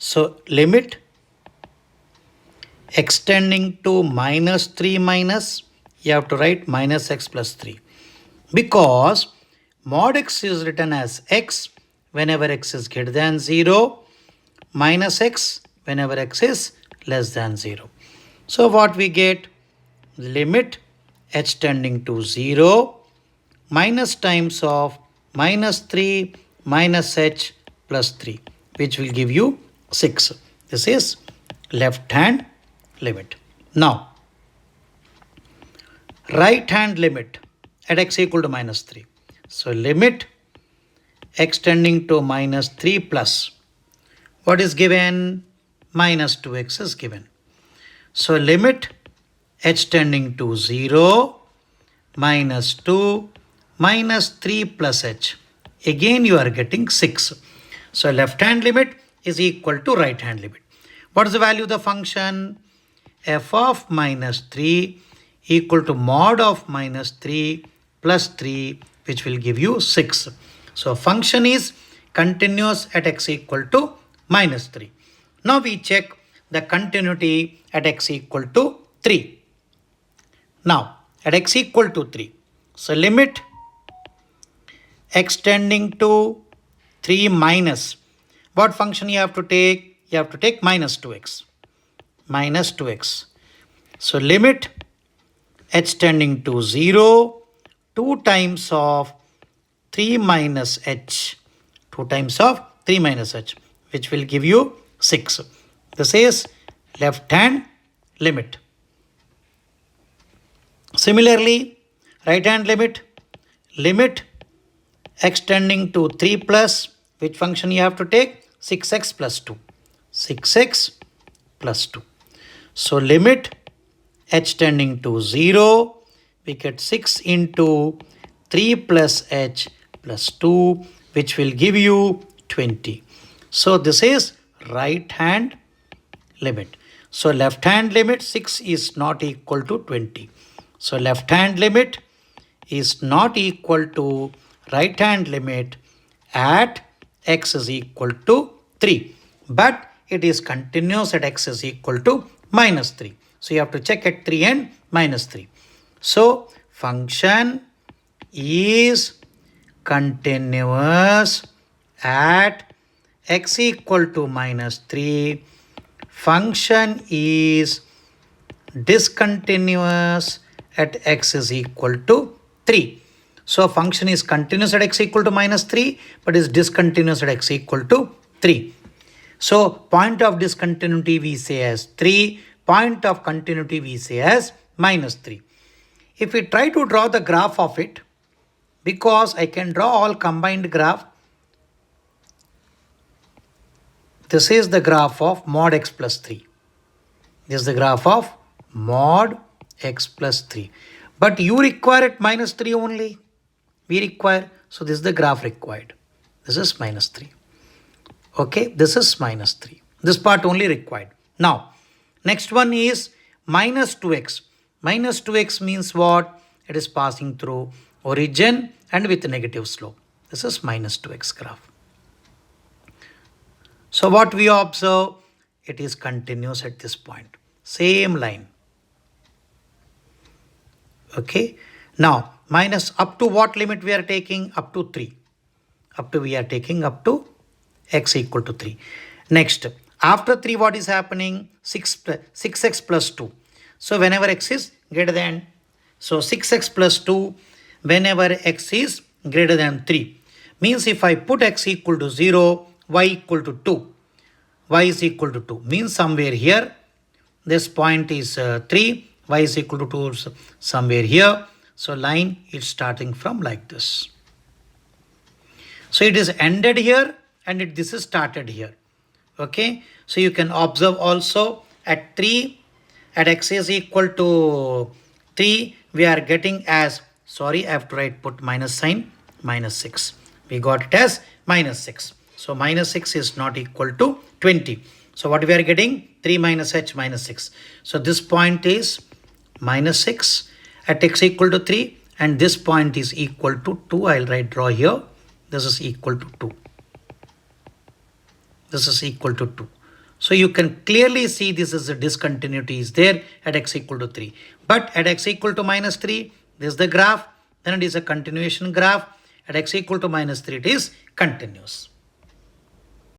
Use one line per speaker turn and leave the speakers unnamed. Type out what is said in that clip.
So limit extending to minus 3 minus, you have to write minus x plus 3. Because mod x is written as x whenever x is greater than 0, minus x whenever x is less than 0. So what we get? Limit h tending to 0 minus times of minus 3 minus h plus 3, which will give you 6. This is left hand limit. Now, right hand limit at x equal to minus 3. So limit x tending to minus 3 plus, what is given? Minus 2x is given. So limit h tending to 0 minus 2 minus 3 plus h. Again you are getting 6. So left hand limit is equal to right hand limit. What is the value of the function? F of minus 3 equal to mod of minus 3 plus 3, which will give you 6. So function is continuous at x equal to minus 3. Now we check the continuity at x equal to 3. Now at x equal to 3. So limit x tending to 3 minus. What function you have to take? You have to take minus 2x. Minus 2x. So limit h tending to 0, 2 times of 3 minus h. 2 times of 3 minus h, which will give you 6. This is left hand limit. Similarly, right hand limit, limit x tending to 3 plus, which function you have to take? 6x plus 2. 6x plus 2. So limit h tending to 0, we get 6 into 3 plus h plus 2, which will give you 20. So this is right hand limit. So left hand limit 6 is not equal to 20. So left hand limit is not equal to right hand limit at x is equal to 3. But it is continuous at x is equal to minus 3. So you have to check at 3 and minus 3. So function is continuous at x equal to minus 3. Function is discontinuous at x is equal to 3. So function is continuous at x equal to minus 3, but is discontinuous at x equal to 3. So point of discontinuity we say as 3, point of continuity we say as minus 3. If we try to draw the graph of it, because I can draw all combined graph, this is the graph of mod x plus 3. This is the graph of mod x plus 3. But you require at minus 3 only. We require, so this is the graph required. This is minus 3. Okay, this is minus 3. This part only required. Now, next one is minus 2x. Minus 2x means what? It is passing through origin and with negative slope. This is minus 2x graph. So what we observe? It is continuous at this point. Same line. Okay. Now, minus up to what limit we are taking? Up to 3. We are taking up to x equal to 3. Next, after 3 what is happening? 6x plus 2. So whenever x is greater than, so 6x plus 2 whenever x is greater than 3. Means if I put x equal to 0, y equal to 2. Y is equal to 2. Means somewhere here, this point is 3, y is equal to 2 somewhere here. So line is starting from like this. So it is ended here and this is started here. Okay. So you can observe also at 3, at x is equal to 3, we are getting as, sorry, I have to put minus sign, minus 6. We got it as minus 6. So minus 6 is not equal to 20. So what we are getting? 3 minus h minus 6. So this point is minus 6 at x equal to 3 and this point is equal to 2. I'll draw here. This is equal to 2. This is equal to 2. So you can clearly see this is a discontinuity is there at x equal to 3. But at x equal to minus 3, this is the graph. Then it is a continuation graph. At x equal to minus 3, it is continuous.